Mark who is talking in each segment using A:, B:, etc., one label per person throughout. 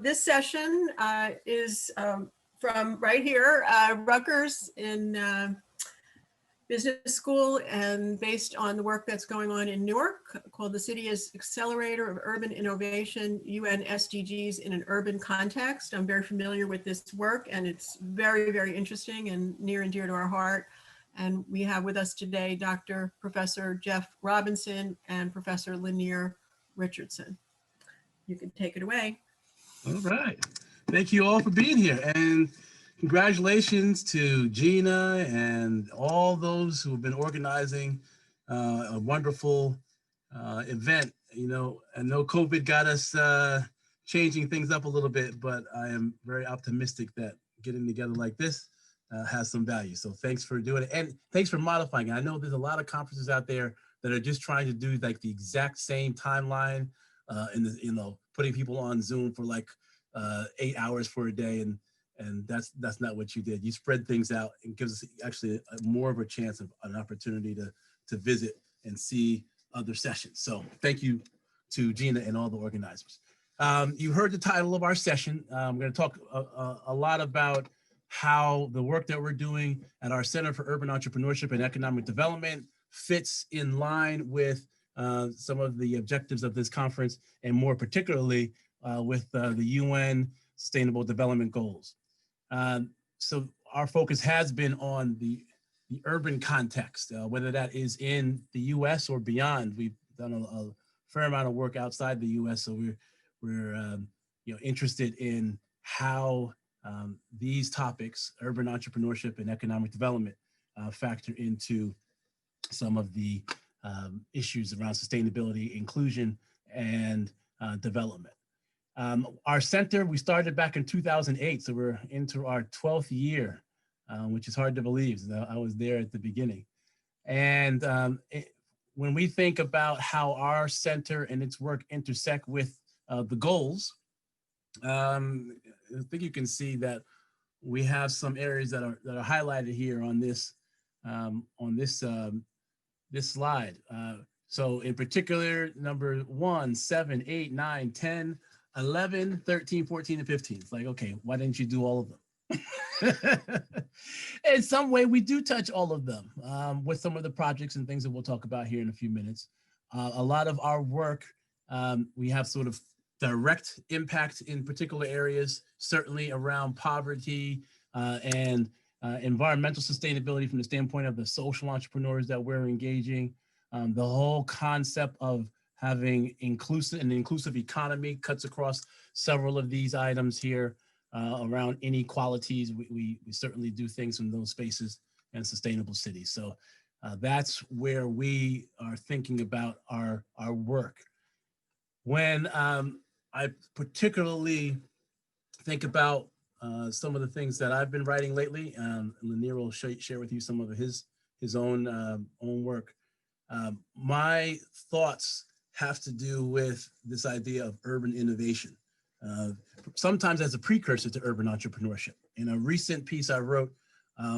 A: This session is from right here, Rutgers in business school, and based on the work that's going on in Newark, called The City as Accelerator of Urban Innovation, UN SDGs in an Urban Context. I'm very familiar with this work, and it's very, very interesting and near and dear to our heart. And we have with us today Dr. Professor Jeff Robinson and Professor Lyneir Richardson. You can take it away.
B: All right. Thank you all for being here. And congratulations to Gina and all those who have been organizing a wonderful event. You know, I know COVID got us changing things up a little bit, but I am very optimistic that getting together like this has some value. So thanks for doing it. And thanks for modifying it. I know there's a lot of conferences out there that are just trying to do like the exact same timeline and putting people on Zoom for like 8 hours for a day, and that's not what you did. You spread things out and gives us actually more of a chance of an opportunity to visit and see other sessions. So thank you to Gina and all the organizers. You heard the title of our session. I'm going to talk a lot about how the work that we're doing at our Center for Urban Entrepreneurship and Economic Development fits in line with some of the objectives of this conference, and more particularly with the UN Sustainable Development Goals. So our focus has been on the urban context, whether that is in the US or beyond. We've done a fair amount of work outside the US, so we're interested in how these topics, urban entrepreneurship and economic development, factor into some of the issues around sustainability, inclusion, and development. Our center, we started back in 2008, so we're into our 12th year, which is hard to believe. I was there at the beginning. And when we think about how our center and its work intersect with the goals, I think you can see that we have some areas that are highlighted here on this this slide. So in particular, number 1, 7, 8, 9, 10, 11, 13, 14, and 15. It's like, okay, why didn't you do all of them? In some way, we do touch all of them with some of the projects and things that we'll talk about here in a few minutes. A lot of our work, we have sort of direct impact in particular areas, certainly around poverty and environmental sustainability from the standpoint of the social entrepreneurs that we're engaging. The whole concept of having an inclusive economy cuts across several of these items here around inequalities. We certainly do things in those spaces, and sustainable cities. So that's where we are thinking about our work. When I particularly think about some of the things that I've been writing lately, Lyneir will share with you some of his own work. My thoughts have to do with this idea of urban innovation, sometimes as a precursor to urban entrepreneurship. In a recent piece I wrote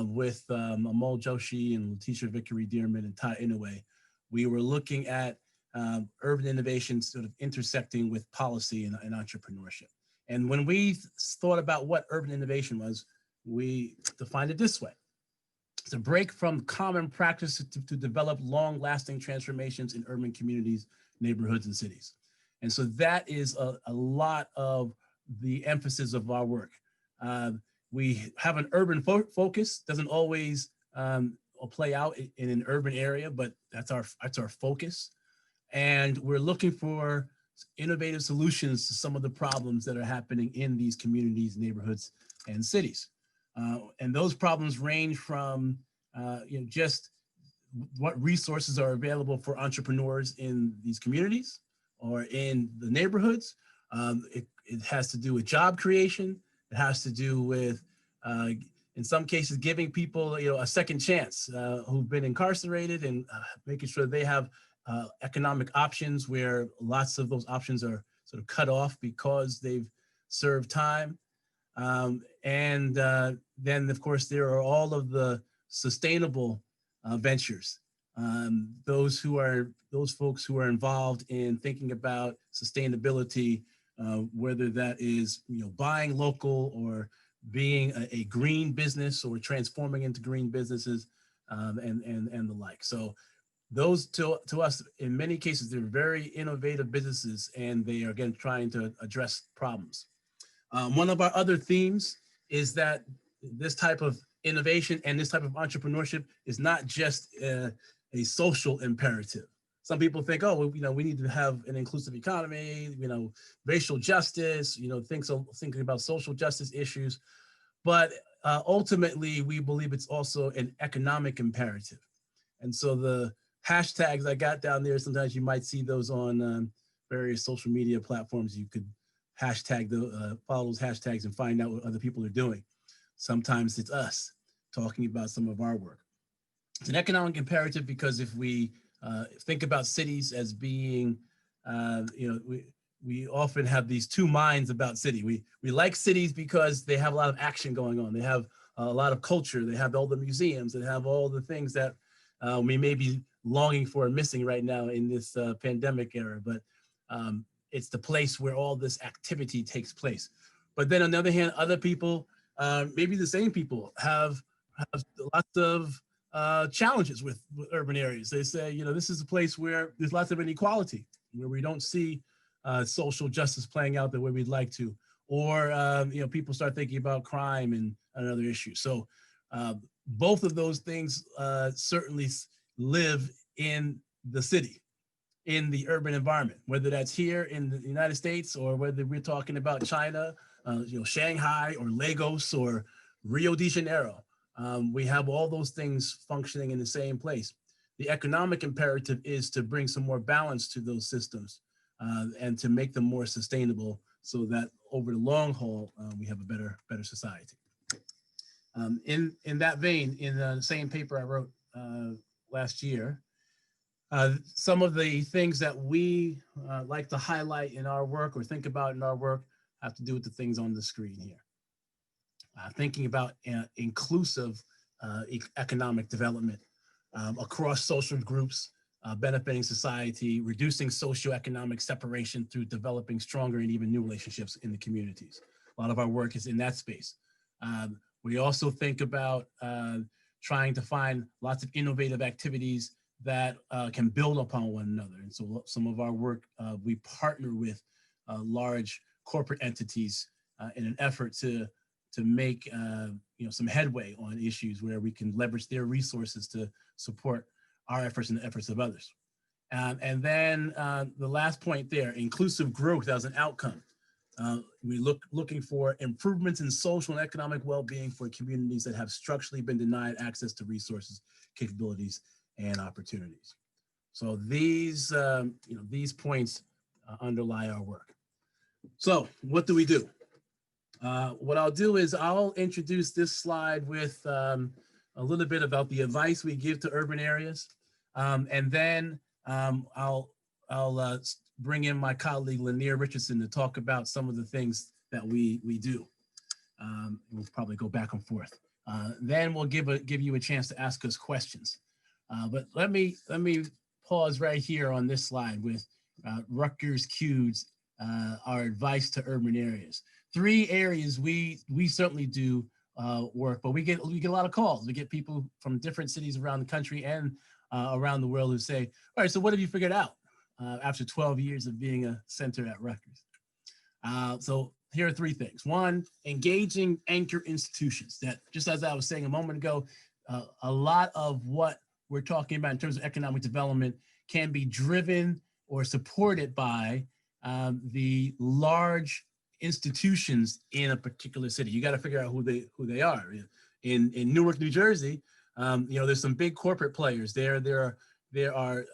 B: with Amol Joshi and Letitia Vickery-Dearman and Ty Inouye, we were looking at urban innovation sort of intersecting with policy and entrepreneurship. And when we thought about what urban innovation was, we defined it this way. It's a break from common practice to develop long-lasting transformations in urban communities, neighborhoods, and cities. And so that is a lot of the emphasis of our work. We have an urban focus, doesn't always play out in an urban area, but that's our focus. And we're looking for innovative solutions to some of the problems that are happening in these communities, neighborhoods, and cities. And those problems range from just what resources are available for entrepreneurs in these communities or in the neighborhoods. It has to do with job creation. It has to do with, in some cases, giving people a second chance who've been incarcerated, and making sure they have economic options where lots of those options are sort of cut off because they've served time. And then, of course, there are all of the sustainable ventures. Those folks who are involved in thinking about sustainability whether that is buying local or being a green business or transforming into green businesses, and the like. So those to us, in many cases, they're very innovative businesses, and they are, again, trying to address problems. One of our other themes is that this type of innovation and this type of entrepreneurship is not just a social imperative. Some people think, oh, well, we need to have an inclusive economy, racial justice, thinking about social justice issues. But ultimately, we believe it's also an economic imperative. And so the hashtags I got down there, sometimes you might see those on various social media platforms. You could follow those hashtags and find out what other people are doing. Sometimes it's us talking about some of our work. It's an economic imperative because if we think about cities as being, we often have these two minds about city. We like cities because they have a lot of action going on. They have a lot of culture. They have all the museums. They have all the things that we may be longing for and missing right now in this pandemic era. But it's the place where all this activity takes place. But then on the other hand, other people, maybe the same people, have lots of challenges with urban areas. They say, this is a place where there's lots of inequality, where we don't see social justice playing out the way we'd like to, or people start thinking about crime and other issues. So both of those things certainly live in the city, in the urban environment, whether that's here in the United States or whether we're talking about China, Shanghai or Lagos or Rio de Janeiro. We have all those things functioning in the same place. The economic imperative is to bring some more balance to those systems and to make them more sustainable so that over the long haul, we have a better society. In that vein, in the same paper I wrote last year, some of the things that we like to highlight in our work or think about in our work have to do with the things on the screen here. Thinking about inclusive economic development across social groups, benefiting society, reducing socioeconomic separation through developing stronger and even new relationships in the communities. A lot of our work is in that space. We also think about trying to find lots of innovative activities that can build upon one another. And so some of our work, we partner with large corporate entities in an effort to make some headway on issues where we can leverage their resources to support our efforts and the efforts of others. And then the last point there, inclusive growth as an outcome. We looking for improvements in social and economic well-being for communities that have structurally been denied access to resources, capabilities, and opportunities. So these points underlie our work. So what do we do? What I'll do is I'll introduce this slide with a little bit about the advice we give to urban areas. And then I'll bring in my colleague, Lyneir Richardson, to talk about some of the things that we do. We'll probably go back and forth. Then we'll give you a chance to ask us questions. But let me pause right here on this slide with Rutgers Q's our advice to urban areas. 3 areas we certainly do work, but we get a lot of calls. We get people from different cities around the country and around the world who say, all right, so what have you figured out after 12 years of being a center at Rutgers? So here are 3 things. 1, engaging anchor institutions that, just as I was saying a moment ago, a lot of what we're talking about in terms of economic development can be driven or supported by the large institutions in a particular city. You got to figure out who they are. In Newark, New Jersey, there's some big corporate players there. There are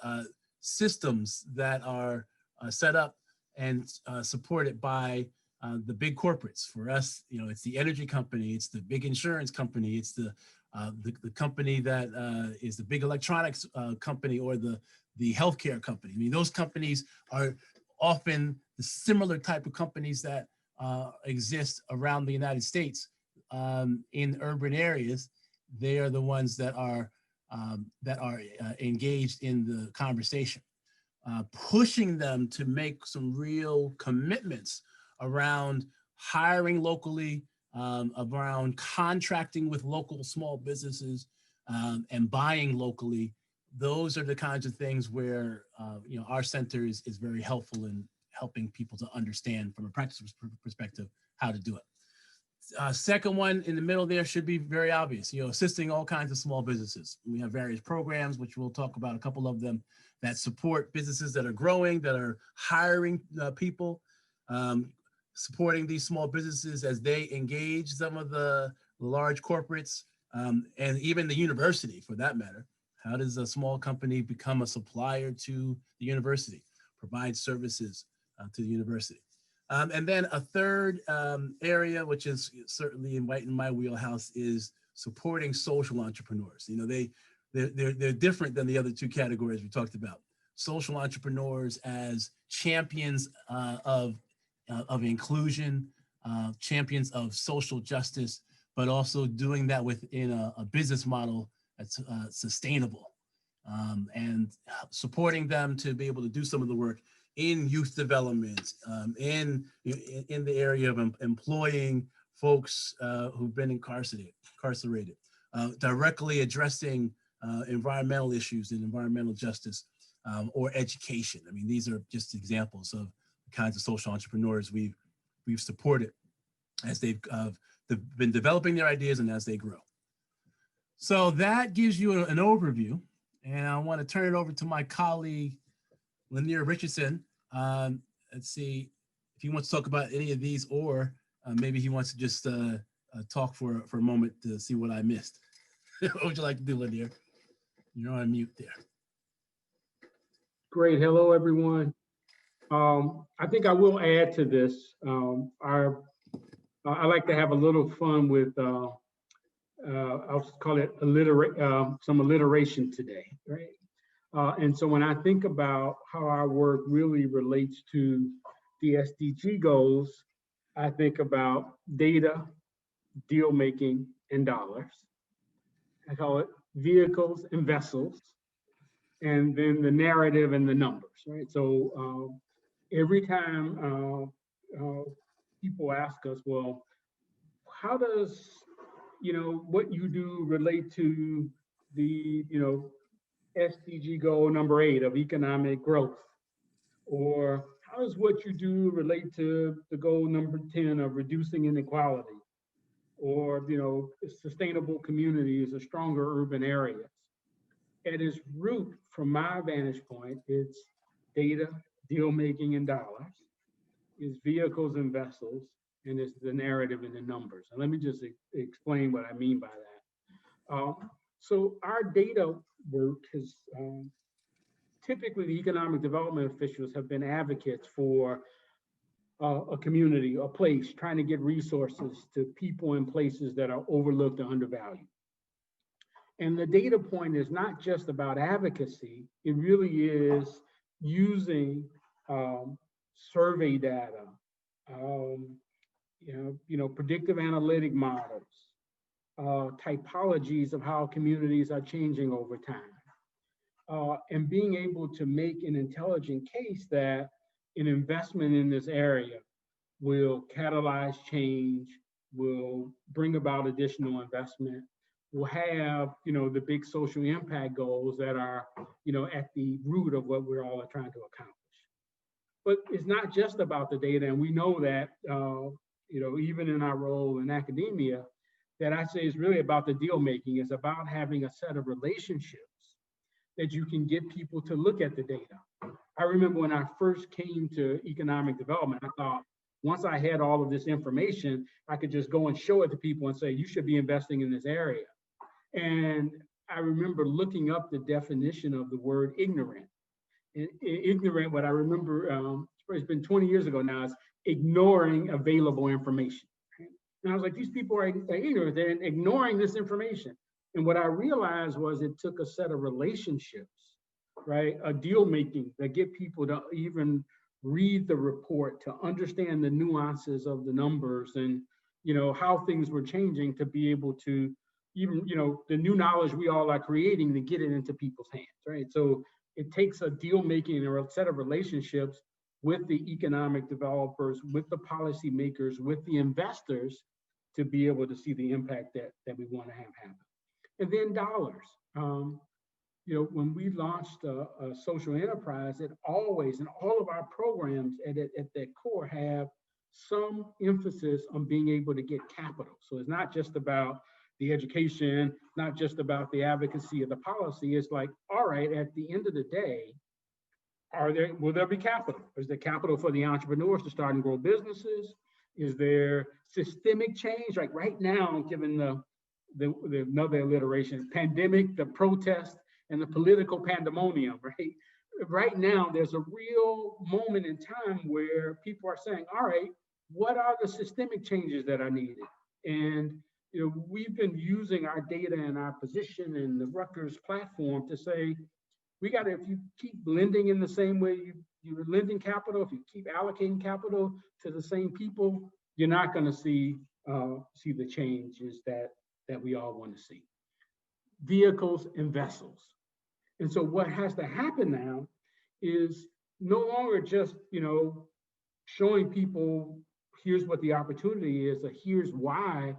B: systems that are set up and supported by the big corporates. For us, it's the energy company, it's the big insurance company, it's the company that is the big electronics company, or the healthcare company. I mean, those companies are often the similar type of companies that exist around the United States in urban areas. They are the ones that are engaged in the conversation, pushing them to make some real commitments around hiring locally, around contracting with local small businesses, and buying locally. Those are the kinds of things where our center is very helpful in helping people to understand from a practice perspective how to do it. Second one in the middle there should be very obvious, assisting all kinds of small businesses. We have various programs, which we'll talk about a couple of them, that support businesses that are growing, that are hiring people, supporting these small businesses as they engage some of the large corporates, and even the university for that matter. How does a small company become a supplier to the university, provide services to the university? And then a third area, which is certainly in my wheelhouse, is supporting social entrepreneurs. They're different than the other two categories we talked about. Social entrepreneurs as champions of inclusion, champions of social justice, but also doing that within a business model that's sustainable, and supporting them to be able to do some of the work in youth development, in the area of employing folks who've been incarcerated, directly addressing environmental issues and environmental justice, or education. I mean, these are just examples of the kinds of social entrepreneurs we've supported as they've been developing their ideas and as they grow. So that gives you an overview, and I want to turn it over to my colleague, Lyneir Richardson. Let's see if he wants to talk about any of these, or maybe he wants to just talk for a moment to see what I missed. What would you like to do, Lyneir? You're on mute there.
C: Great. Hello, everyone. I think I will add to this. I like to have a little fun with, I'll call it some alliteration today, right? And so when I think about how our work really relates to the SDG goals, I think about data, deal making, and dollars. I call it vehicles and vessels, and then the narrative and the numbers, right? So every time people ask us, well, how does what you do relate to the SDG goal number 8 of economic growth? Or how does what you do relate to the goal number 10 of reducing inequality? Or sustainable communities or stronger urban areas? At its root, from my vantage point, it's data, deal making, and dollars. It's vehicles and vessels, and it's the narrative and the numbers. And let me just explain what I mean by that. So our data work has typically, the economic development officials have been advocates for a community, a place, trying to get resources to people and places that are overlooked or undervalued. And the data point is not just about advocacy, it really is using survey data, predictive analytic models, typologies of how communities are changing over time, and being able to make an intelligent case that an investment in this area will catalyze change, will bring about additional investment, will have, the big social impact goals that are, at the root of what we're all trying to accomplish. But it's not just about the data, and we know that, even in our role in academia, that I say is really about the deal making. It's about having a set of relationships that you can get people to look at the data. I remember when I first came to economic development, I thought once I had all of this information, I could just go and show it to people and say, you should be investing in this area. And I remember looking up the definition of the word ignorant. And ignorant, what I remember, it's been 20 years ago now, is ignoring available information. And I was like, these people are ignorant, they're ignoring this information. And what I realized was it took a set of relationships, right? A deal making that get people to even read the report, to understand the nuances of the numbers and, how things were changing, to be able to even, the new knowledge we all are creating, to get it into people's hands, right? So it takes a deal making or a set of relationships with the economic developers, with the policymakers, with the investors to be able to see the impact that we want to have happen. And then dollars. When we launched a social enterprise, it always, in all of our programs at their core, have some emphasis on being able to get capital. So it's not just about the education, not just about the advocacy of the policy. It's like, all right, at the end of the day, will there be capital? Is there capital for the entrepreneurs to start and grow businesses? Is there systemic change? Like right now, given the another alliteration, pandemic, the protest, and the political pandemonium, right? Right now, there's a real moment in time where people are saying, all right, what are the systemic changes that are needed? And we've been using our data and our position in the Rutgers platform to say, if you keep lending in the same way you're lending capital, if you keep allocating capital to the same people, you're not going to see the changes that we all want to see. Vehicles and vessels. And so what has to happen now is no longer just, showing people here's what the opportunity is, or here's why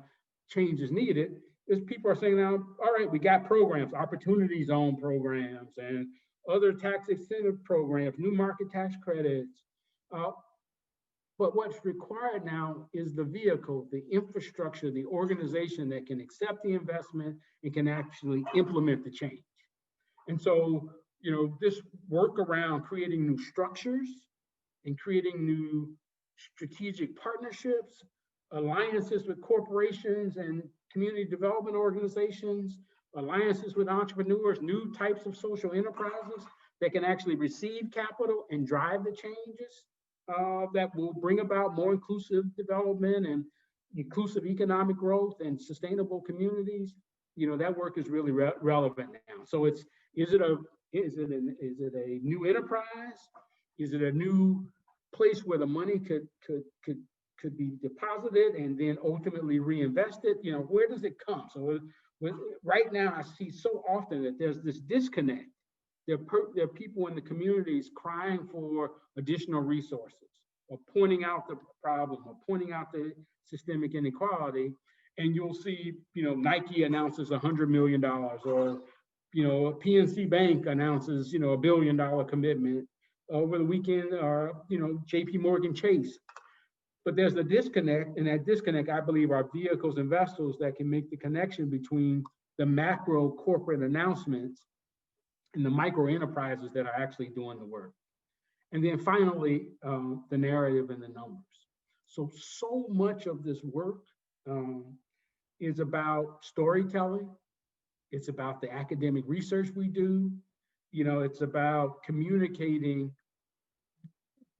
C: change is needed, is people are saying now, all right, we got programs, opportunity zone programs and other tax incentive programs, new market tax credits. But what's required now is the vehicle, the infrastructure, the organization that can accept the investment and can actually implement the change. And so, this work around creating new structures and creating new strategic partnerships, alliances with corporations and community development organizations, alliances with entrepreneurs, new types of social enterprises that can actually receive capital and drive the changes that will bring about more inclusive development and inclusive economic growth and sustainable communities. That work is really relevant now. So is it a new enterprise? Is it a new place where the money could be deposited and then ultimately reinvested? Where does it come? So right now, I see so often that there's this disconnect. There are people in the communities crying for additional resources, or pointing out the problem, or pointing out the systemic inequality. And you'll see, Nike announces $100 million, or, PNC Bank announces, a $1 billion commitment over the weekend, or, JP Morgan Chase. But there's a disconnect, and that disconnect, I believe, are vehicles and vessels that can make the connection between the macro corporate announcements and the micro enterprises that are actually doing the work. And then finally, the narrative and the numbers. So much of this work is about storytelling. It's about the academic research we do. It's about communicating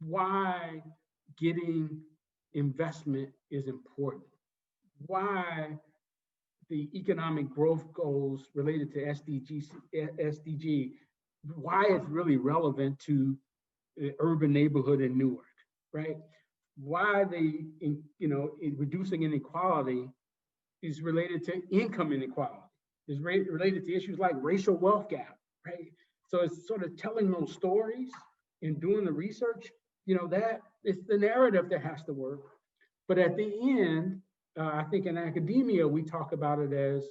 C: why getting investment is important, why the economic growth goals related to SDG, why it's really relevant to the urban neighborhood in Newark, right? Why reducing inequality is related to income inequality, is related to issues like racial wealth gap, right? So it's sort of telling those stories and doing the research, that it's the narrative that has to work. But at the end, I think in academia, we talk about it as,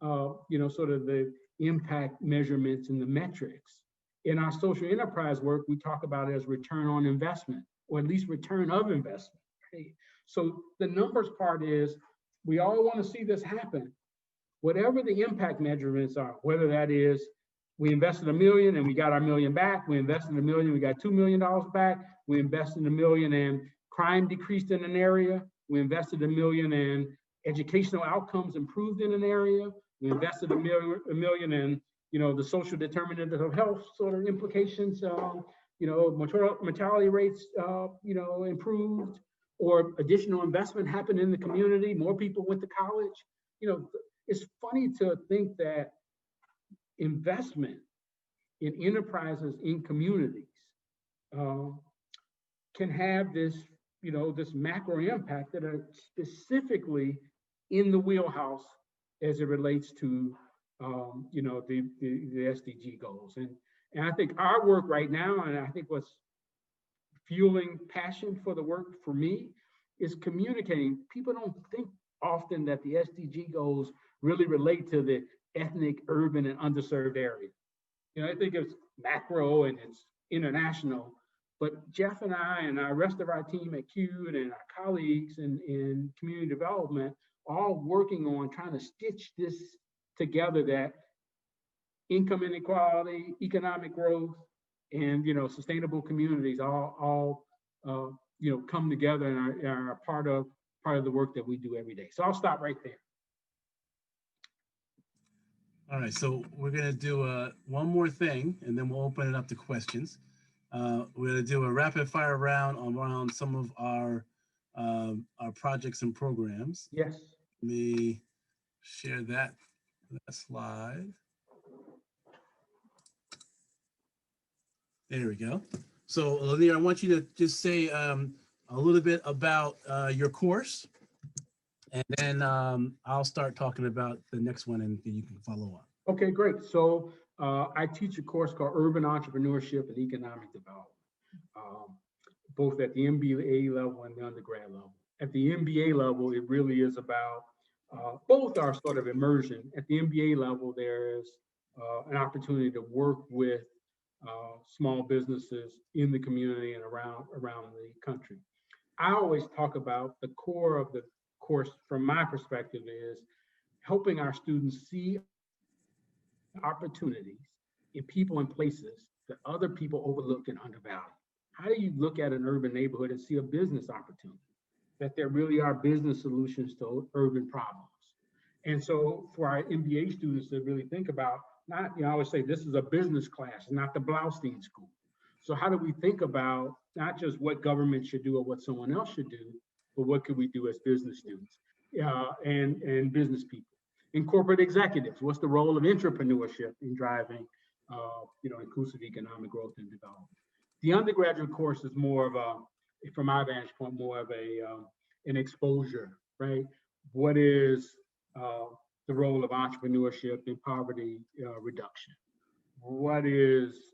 C: sort of the impact measurements and the metrics. In our social enterprise work, we talk about it as return on investment, or at least return of investment. Right? So the numbers part is, we all want to see this happen. Whatever the impact measurements are, whether that is, we invested $1 million and we got our $1 million back, we invested $1 million, we got $2 million back, we invested $1 million and crime decreased in an area, we invested $1 million and educational outcomes improved in an area, we invested $1 million in, the social determinants of health sort of implications, mortality rates, improved, or additional investment happened in the community, more people went to college. It's funny to think that investment in enterprises in communities can have this, this macro impact that are specifically in the wheelhouse as it relates to, the SDG goals. And I think our work right now, and I think what's fueling passion for the work for me is communicating. People don't think often that the SDG goals really relate to the ethnic, urban, and underserved areas. You know, I think it's macro and it's international, but Jeff and I and our rest of our team at CUNY and our colleagues in community development all working on trying to stitch this together, that income inequality, economic growth, and sustainable communities all come together and are part of the work that we do every day. So I'll stop right there.
B: All right, so we're gonna do one more thing, and then we'll open it up to questions. We're gonna do a rapid fire round around some of our projects and programs.
C: Yes.
B: Let me share that slide. There we go. So Lyneir, I want you to just say a little bit about your course, and then I'll start talking about the next one, and then you can follow on.
C: Okay, great. So I teach a course called Urban Entrepreneurship and Economic Development, both at the MBA level and the undergrad level. At the MBA level, it really is about both are sort of immersion. At the MBA level, there is an opportunity to work with small businesses in the community and around the country. I always talk about the core of the course from my perspective is helping our students see opportunities in people and places that other people overlook and undervalue. How do you look at an urban neighborhood and see a business opportunity? That there really are business solutions to urban problems. And so for our MBA students to really think about, not, I always say this is a business class, not the Blaustein School. So how do we think about not just what government should do or what someone else should do, but what could we do as business students and business people? In corporate executives, what's the role of entrepreneurship in driving inclusive economic growth and development? The undergraduate course is more of a, from my vantage point, more of an exposure, right? What is the role of entrepreneurship in poverty reduction? What is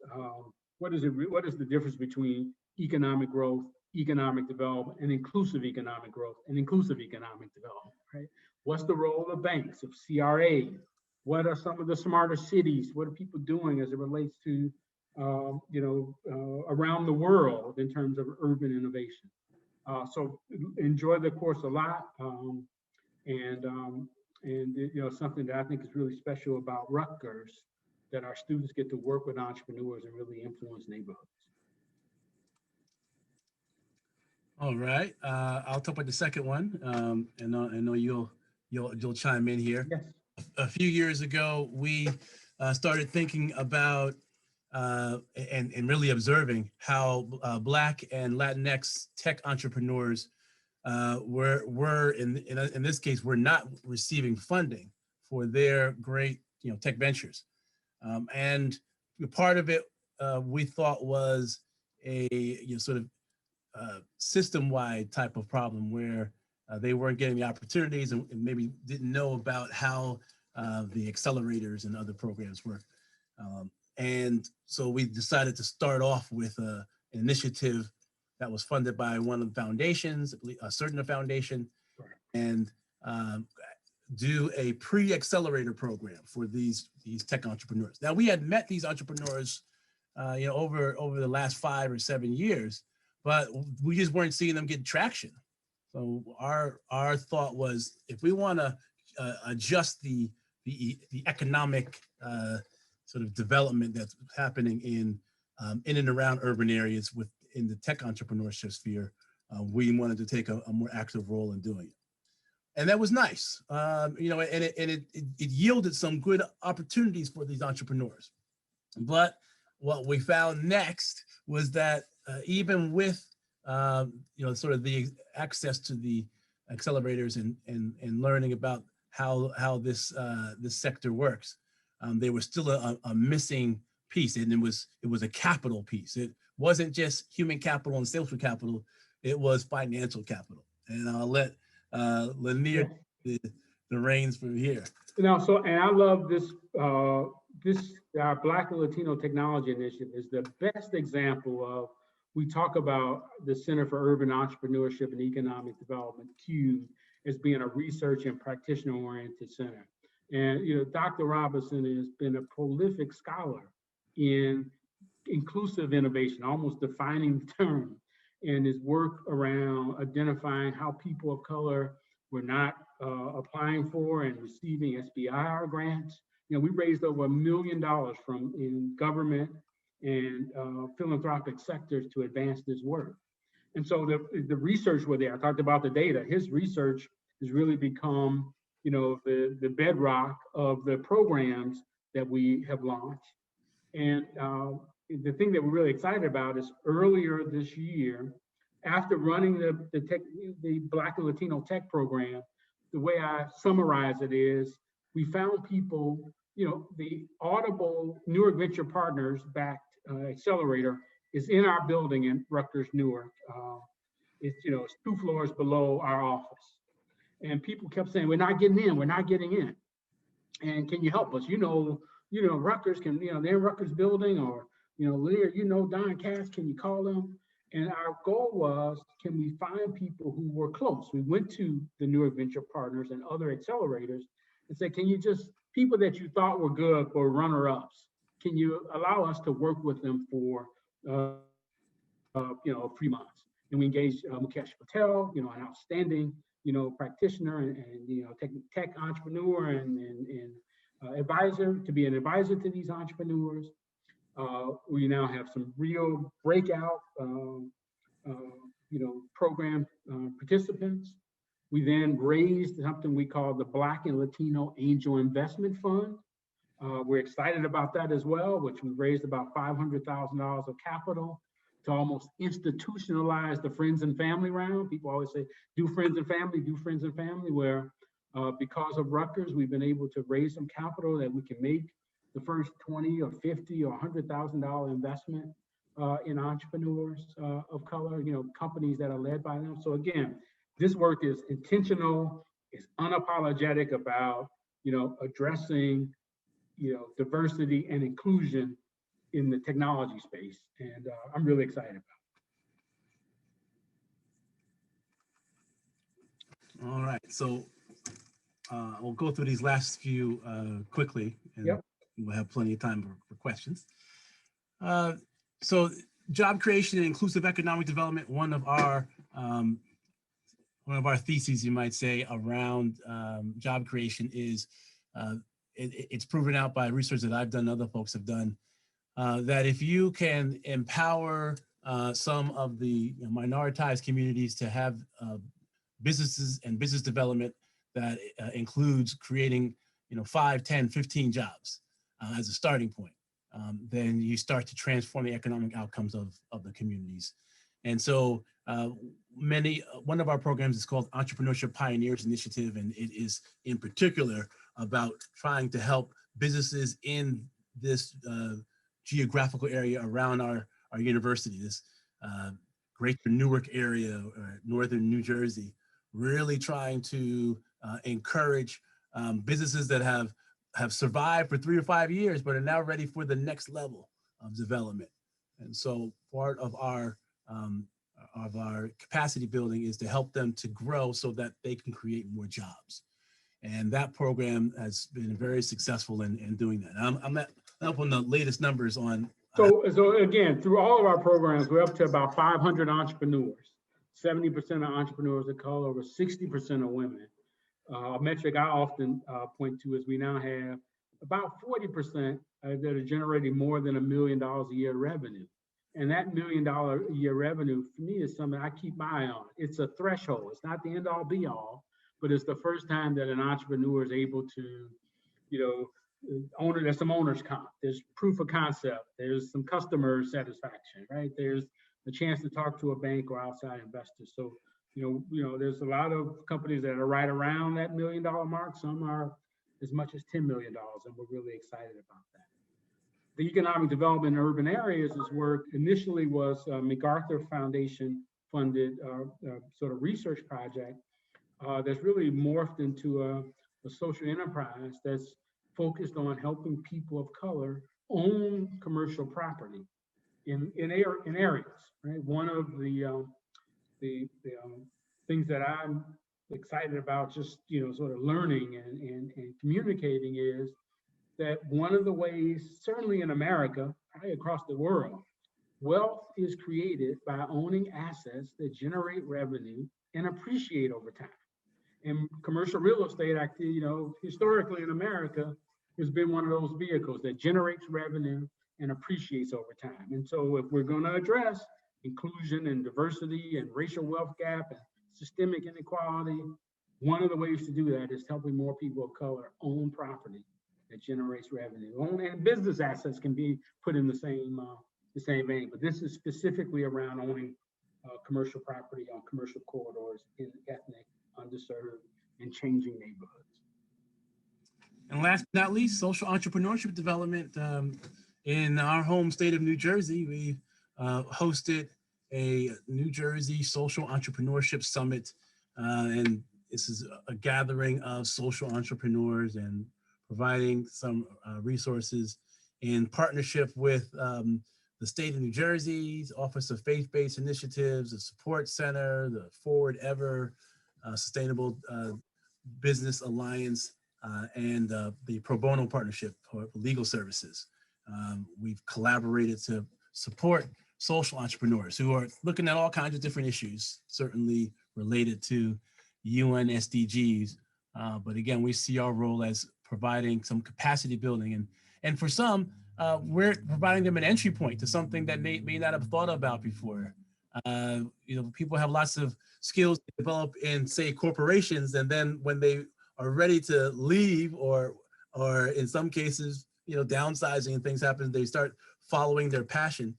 C: the difference between economic growth, economic development, and inclusive economic growth and inclusive economic development, right? What's the role of banks, of CRA? What are some of the smarter cities? What are people doing as it relates to around the world in terms of urban innovation? So enjoy the course a lot, and something that I think is really special about Rutgers, that our students get to work with entrepreneurs and really influence neighborhoods.
B: All right, I'll talk about the second one, and I know you'll chime in here.
C: Yes.
B: A few years ago, we started thinking about and really observing how Black and Latinx tech entrepreneurs were in this case, were not receiving funding for their great tech ventures, and part of it we thought was a sort of system-wide type of problem where they weren't getting the opportunities and maybe didn't know about how the accelerators and other programs work. And so we decided to start off with an initiative that was funded by one of the foundations, a certain foundation, and do a pre-accelerator program for these tech entrepreneurs. Now, we had met these entrepreneurs over the last 5 or 7 years, but we just weren't seeing them get traction. So our thought was, if we want to adjust the economic sort of development that's happening in and around urban areas within the tech entrepreneurship sphere, we wanted to take a more active role in doing it. And that was nice, and it yielded some good opportunities for these entrepreneurs. But what we found next was that even with sort of the access to the accelerators and learning about how this sector works, there was still a missing piece, and it was a capital piece. It wasn't just human capital and social capital; it was financial capital. And I'll let Lyneir the reins from here.
C: And I love this. Our Black and Latino Technology Initiative is the best example of we talk about the Center for Urban Entrepreneurship and Economic Development, CUE, as being a research and practitioner-oriented center. And Dr. Robinson has been a prolific scholar in inclusive innovation, almost defining the term, and his work around identifying how people of color were not applying for and receiving SBIR grants. We raised over $1 million from in government and philanthropic sectors to advance this work. And so the research were there. I talked about the data. His research has really become, the bedrock of the programs that we have launched. And the thing that we're really excited about is earlier this year, after running the Black and Latino Tech program, the way I summarize it is we found people, the Audible Newark Venture Partners backed Accelerator is in our building in Rutgers, Newark. It's 2 floors below our office. And people kept saying, we're not getting in, we're not getting in. And can you help us? Rutgers can, they're in Rutgers building, or, Lyneir, Don Cass, can you call them? And our goal was, can we find people who were close? We went to the Newark Venture Partners and other accelerators and said, can you just, people that you thought were good or runner-ups, can you allow us to work with them for, 3 months? And we engaged Mukesh Patel, an outstanding, practitioner and tech entrepreneur and advisor, to be an advisor to these entrepreneurs. We now have some real breakout, program participants. We then raised something we call the Black and Latino Angel Investment Fund. We're excited about that as well, which we raised about $500,000 of capital to almost institutionalize the friends and family round. People always say, do friends and family, where because of Rutgers, we've been able to raise some capital that we can make the first $20 or $50 or $100,000 investment in entrepreneurs of color, companies that are led by them. So again, this work is intentional, it's unapologetic about, addressing, diversity and inclusion in the technology space. And I'm really excited about it.
B: All right, so we'll go through these last few quickly, and
C: Yep.
B: We'll have plenty of time for questions. So job creation and inclusive economic development, one of our theses, you might say, around job creation is, it's proven out by research that I've done, other folks have done, that if you can empower some of the minoritized communities to have businesses and business development that includes creating 5, 10, 15 jobs as a starting point, then you start to transform the economic outcomes of the communities. And so one of our programs is called Entrepreneurship Pioneers Initiative, and it is in particular about trying to help businesses in this geographical area around our university, this greater Newark area or northern New Jersey, really trying to encourage businesses that have survived for 3 or 5 years, but are now ready for the next level of development. And so part of our capacity building is to help them to grow so that they can create more jobs. And that program has been very successful in doing that. I'm up on the latest numbers on.
C: So again, through all of our programs, we're up to about 500 entrepreneurs. 70% of entrepreneurs of color, over 60% of women. A metric I often point to is we now have about 40% that are generating more than $1 million a year revenue. And that $1 million a year revenue for me is something I keep my eye on. It's a threshold. It's not the end all be all, but it's the first time that an entrepreneur is able to, there's some owner's comp, there's proof of concept, there's some customer satisfaction, right? There's a chance to talk to a bank or outside investors. So, there's a lot of companies that are right around that $1 million mark. Some are as much as $10 million, and we're really excited about that. The economic development in urban areas is work initially was a MacArthur Foundation funded sort of research project that's really morphed into a social enterprise that's focused on helping people of color own commercial property in areas, right? One of the things that I'm excited about, just sort of learning and communicating, is that one of the ways, certainly in America, probably across the world, wealth is created by owning assets that generate revenue and appreciate over time. And commercial real estate, historically in America, has been one of those vehicles that generates revenue and appreciates over time. And so if we're going to address inclusion and diversity and racial wealth gap and systemic inequality, one of the ways to do that is helping more people of color own property that generates revenue. And business assets can be put in the same vein, but this is specifically around owning commercial property on commercial corridors in ethnic, underserved, and changing neighborhoods.
B: And last but not least, social entrepreneurship development. In our home state of New Jersey, we hosted a New Jersey Social Entrepreneurship Summit. And this is a gathering of social entrepreneurs and providing some resources in partnership with the state of New Jersey's Office of Faith-Based Initiatives, the Support Center, the Forward Ever Sustainable Business Alliance, and the Pro Bono Partnership for Legal Services. We've collaborated to support social entrepreneurs who are looking at all kinds of different issues, certainly related to UN SDGs. But again, we see our role as providing some capacity building. And for some, we're providing them an entry point to something that they may not have thought about before. People have lots of skills to develop in, say, corporations, and then when they are ready to leave, or in some cases, downsizing and things happen, they start following their passion.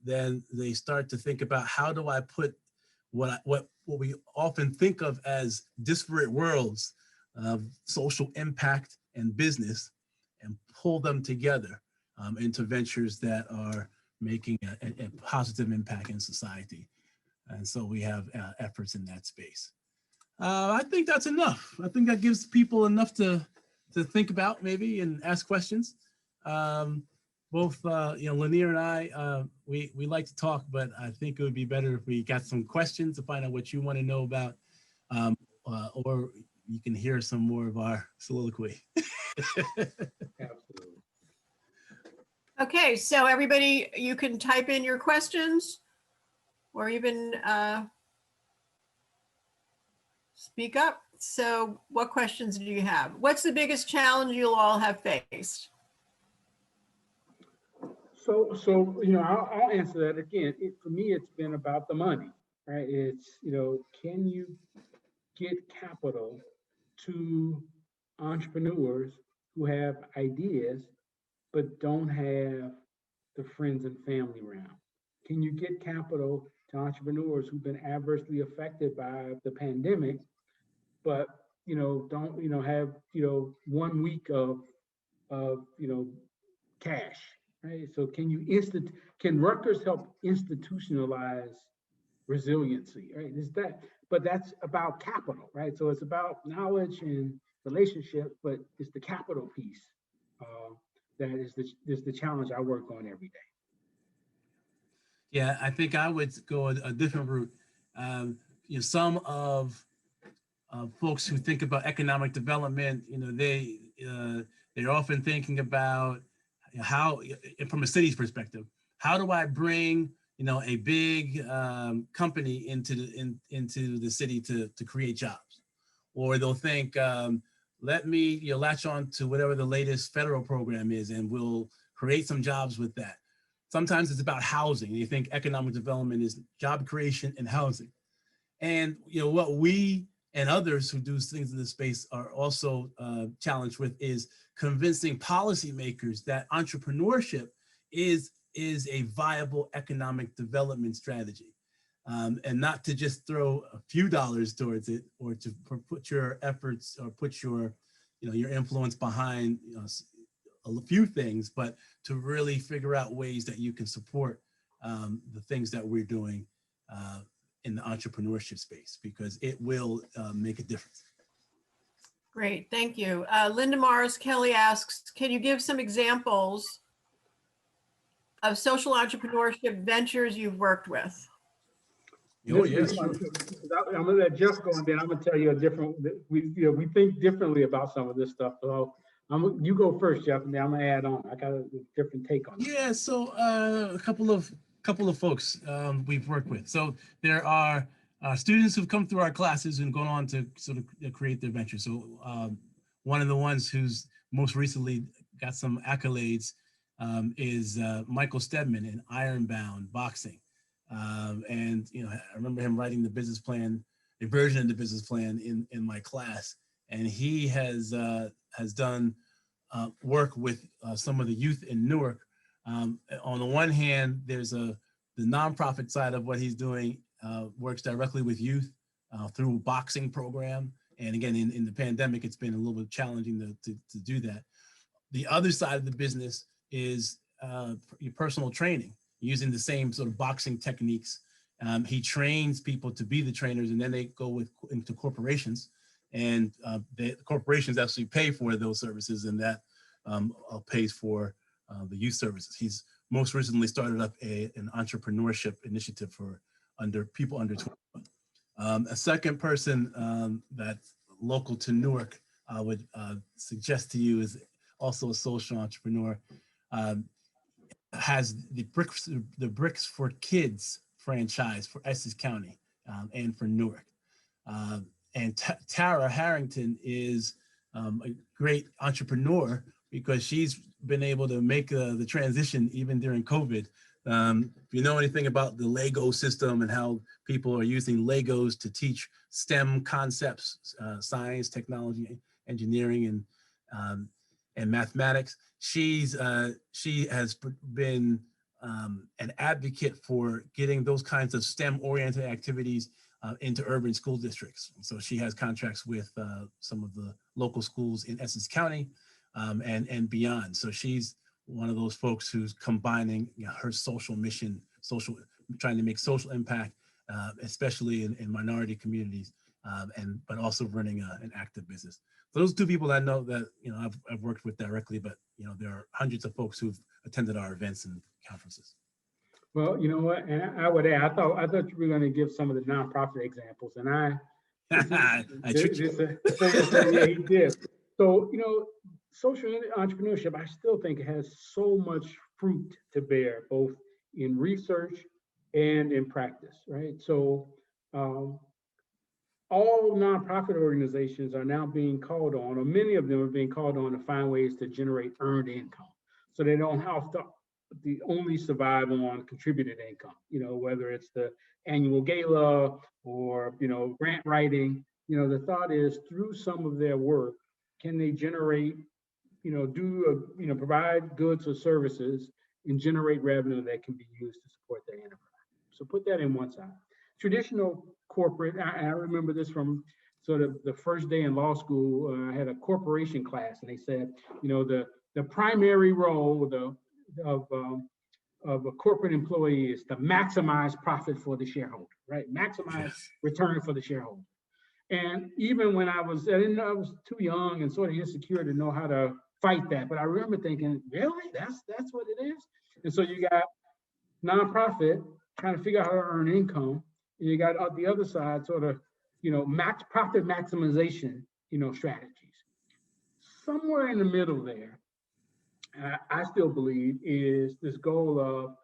B: Then they start to think about, how do I put what we often think of as disparate worlds of social impact and business, and pull them together into ventures that are making a positive impact in society. And so we have efforts in that space. I think that's enough. I think that gives people enough to think about, maybe, and ask questions. Both Lyneir and I, we like to talk, but I think it would be better if we got some questions to find out what you want to know about, or you can hear some more of our soliloquy.
C: Absolutely.
A: Okay, so everybody, you can type in your questions, or even speak up. So what questions do you have? What's the biggest challenge you'll all have faced?
C: So I'll answer that again. For me, it's been about the money, right? It's, can you get capital to entrepreneurs who have ideas but don't have the friends and family around? Can you get capital to entrepreneurs who've been adversely affected by the pandemic, but don't have 1 week of cash, right? So can Rutgers help institutionalize resiliency, right? But that's about capital, right? So it's about knowledge and relationships, but it's the capital piece that is the challenge I work on every day.
B: Yeah, I think I would go a different route. Some of folks who think about economic development, they're often thinking about how, from a city's perspective, how do I bring a big company into the city to create jobs? Or they'll think, let me latch on to whatever the latest federal program is, and we'll create some jobs with that. Sometimes it's about housing. You think economic development is job creation and housing. And what we and others who do things in this space are also challenged with is convincing policymakers that entrepreneurship is a viable economic development strategy, and not to just throw a few dollars towards it, or to put your efforts or put your influence behind a few things, but to really figure out ways that you can support the things that we're doing in the entrepreneurship space, because it will make a difference.
A: Great, thank you. Linda Morris Kelly asks, can you give some examples of social entrepreneurship ventures you've worked with?
B: Oh, yes.
C: I'm gonna let Jeff go, and then I'm gonna tell you a different. We think differently about some of this stuff. So you go first, Jeff, and then I'm gonna add on. I got a different take on it.
B: Yeah, so a couple of folks we've worked with. So there are students who've come through our classes and gone on to sort of create their venture. So one of the ones who's most recently got some accolades is Michael Stedman in Ironbound Boxing. And I remember him writing the business plan, a version of the business plan in my class, and he has done work with some of the youth in Newark. On the one hand, there's the nonprofit side of what he's doing, works directly with youth through a boxing program. And again, in the pandemic, it's been a little bit challenging to do that. The other side of the business is your personal training, using the same sort of boxing techniques. He trains people to be the trainers, and then they go into corporations, and the corporations actually pay for those services, and that pays for the youth services. He's most recently started up an entrepreneurship initiative for people under 21. A second person that's local to Newark I would suggest to you is also a social entrepreneur. Has the Bricks for Kids franchise for Essex County and for Newark. And Tara Harrington is a great entrepreneur because she's been able to make the transition even during COVID. If you know anything about the Lego system and how people are using Legos to teach STEM concepts, science, technology, engineering, and mathematics, she has been an advocate for getting those kinds of STEM-oriented activities into urban school districts. So she has contracts with some of the local schools in Essex County and beyond. So she's one of those folks who's combining her social mission, trying to make social impact, especially in minority communities, but also running an active business. So those are two people I know that I've worked with directly, but there are hundreds of folks who've attended our events and conferences.
C: Well, you know what, and I would add, I thought you were going to give some of the nonprofit examples, and I tricked you. Yeah, he did. So social entrepreneurship, I still think it has so much fruit to bear, both in research and in practice, right? So all nonprofit organizations are now being called on, or many of them are being called on to find ways to generate earned income. So they don't have to only survive on contributed income, whether it's the annual gala or, grant writing. The thought is through some of their work, can they generate, provide goods or services and generate revenue that can be used to support their enterprise. So put that in one side. Traditional corporate, I remember this from sort of the first day in law school. I had a corporation class, and they said, the primary role of a corporate employee is to maximize profit for the shareholder, right? Maximize return for the shareholder. And even when I was too young and sort of insecure to know how to fight that, but I remember thinking, really, that's what it is. And so you got nonprofit trying to figure out how to earn income, and you got the other side sort of, profit maximization, strategies. Somewhere in the middle there, I still believe is this goal of,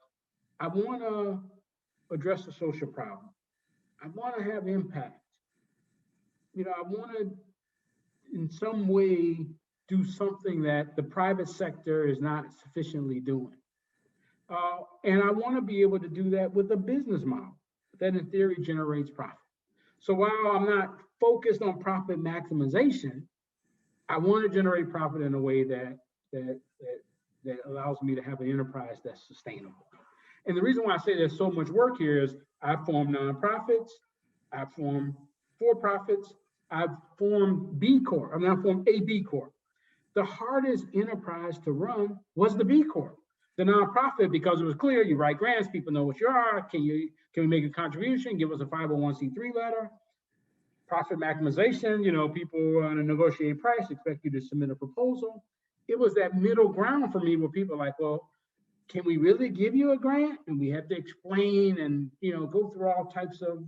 C: I want to address a social problem. I want to have impact. I want to, in some way, do something that the private sector is not sufficiently doing. And I want to be able to do that with a business model that in theory generates profit. So while I'm not focused on profit maximization, I want to generate profit in a way that allows me to have an enterprise that's sustainable. And the reason why I say there's so much work here is I've formed nonprofits, I've formed for-profits, I've formed B Corp. I've formed a B Corp. The hardest enterprise to run was the B Corp. The nonprofit, because it was clear, you write grants, people know what you are. Can we make a contribution? Give us a 501c3 letter. Profit maximization, people on a negotiated price expect you to submit a proposal. It was that middle ground for me where people are like, well, can we really give you a grant? And we have to explain and, go through all types of,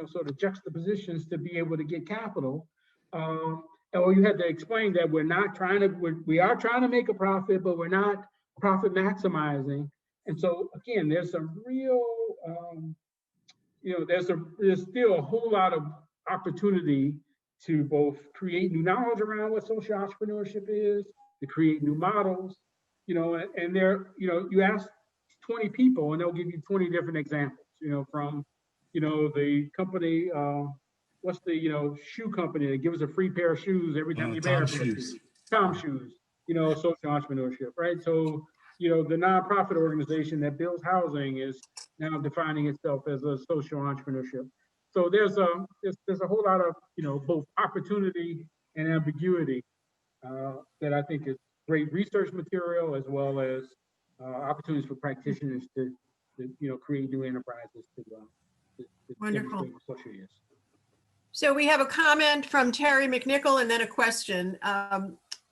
C: sort of juxtapositions to be able to get capital. Or you have to explain that we are trying to make a profit, but we're not profit maximizing. And so again, there's some real, there's still a whole lot of opportunity to both create new knowledge around what social entrepreneurship is, to create new models, and you ask 20 people and they'll give you 20 different examples, from, the company, what's the, shoe company that gives a free pair of shoes every time you wear it? Tom Shoes, social entrepreneurship, right? So, the nonprofit organization that builds housing is now defining itself as a social entrepreneurship. So there's a whole lot of, both opportunity and ambiguity that I think is great research material, as well as opportunities for practitioners to create new enterprises to
A: Wonderful.
C: demonstrate what social is.
A: So we have a comment from Terry McNichol and then a question.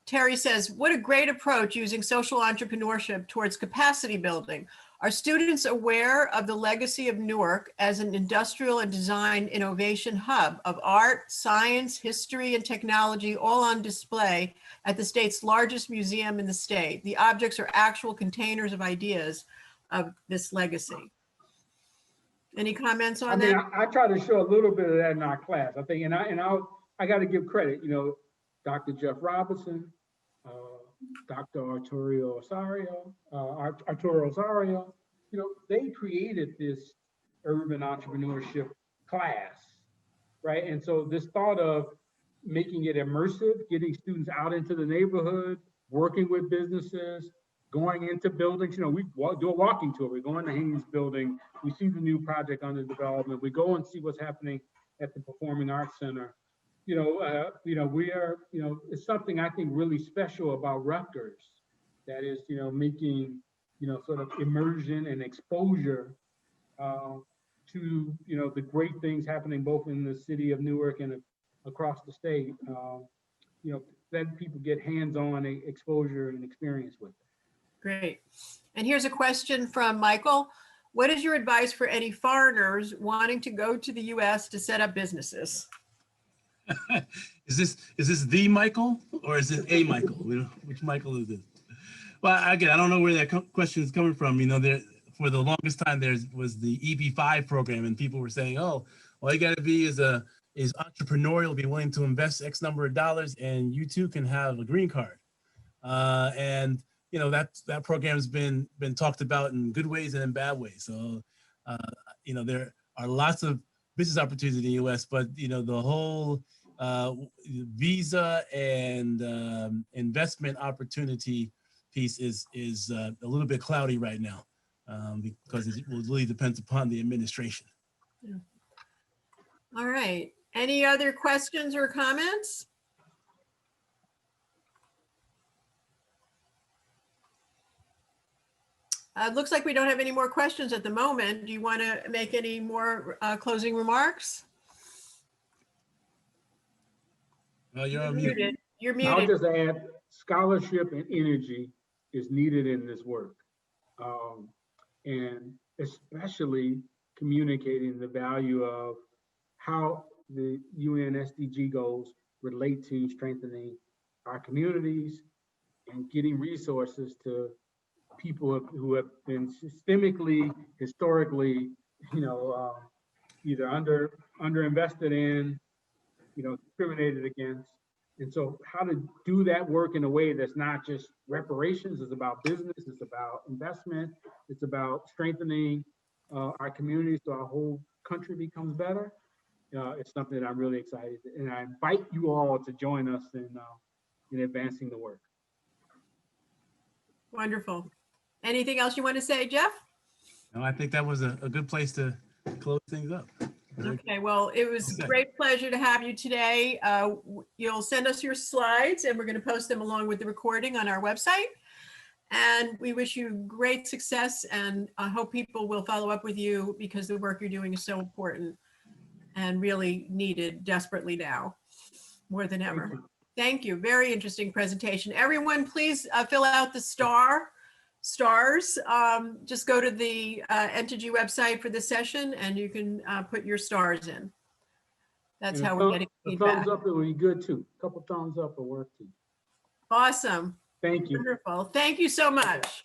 A: Terry says, what a great approach using social entrepreneurship towards capacity building. Are students aware of the legacy of Newark as an industrial and design innovation hub of art, science, history, and technology, all on display at the state's largest museum in the state? The objects are actual containers of ideas of this legacy. Any comments on that?
C: I try to show a little bit of that in our class, I think, and I got to give credit, Dr. Jeff Robinson, Dr. Arturo Osario, they created this urban entrepreneurship class, right? And so this thought of making it immersive, getting students out into the neighborhood, working with businesses, going into buildings, we do a walking tour. We go in the Haynes building, we see the new project under development, we go and see what's happening at the Performing Arts Center. It's something I think really special about Rutgers, that is, making, sort of immersion and exposure to, the great things happening both in the city of Newark and across the state, letting people get hands-on exposure and experience with it.
A: Great. And here's a question from Michael. What is your advice for any foreigners wanting to go to the US to set up businesses?
B: Is this the Michael or is it a Michael? Which Michael is this? Well, again, I don't know where that question is coming from. There for the longest time there was the EB-5 program, and people were saying, "Oh, all you got to be is entrepreneurial, be willing to invest X number of dollars, and you too can have a green card." And that program's been talked about in good ways and in bad ways. So there are lots of business opportunities in the U.S., but the whole visa and investment opportunity piece is a little bit cloudy right now because it really depends upon the administration.
A: Yeah. All right. Any other questions or comments? It looks like we don't have any more questions at the moment. Do you want to make any more closing remarks?
B: You're on mute.
A: You're muted.
C: I'll just add, scholarship and energy is needed in this work. And especially communicating the value of how the UN SDG goals relate to strengthening our communities and getting resources to people who have been systemically, historically, either underinvested in, discriminated against. And so how to do that work in a way that's not just reparations, it's about business, it's about investment, it's about strengthening our communities so our whole country becomes better. It's something that I'm really excited, and I invite you all to join us in advancing the work.
A: Wonderful. Anything else you want to say, Jeff?
B: No, I think that was a good place to close things up.
A: Okay, well, it was a great pleasure to have you today. You'll send us your slides and we're going to post them along with the recording on our website. And we wish you great success, and I hope people will follow up with you because the work you're doing is so important and really needed desperately now, more than ever. Thank you. Very interesting presentation. Everyone, please fill out the STAR stars, just go to the Entergy website for the session and you can put your stars in. That's
C: And
A: how we're getting
C: a
A: feedback.
C: thumbs up, it would be good too. A couple thumbs up will work too.
A: Awesome.
C: Thank you.
A: Wonderful. Thank you so much.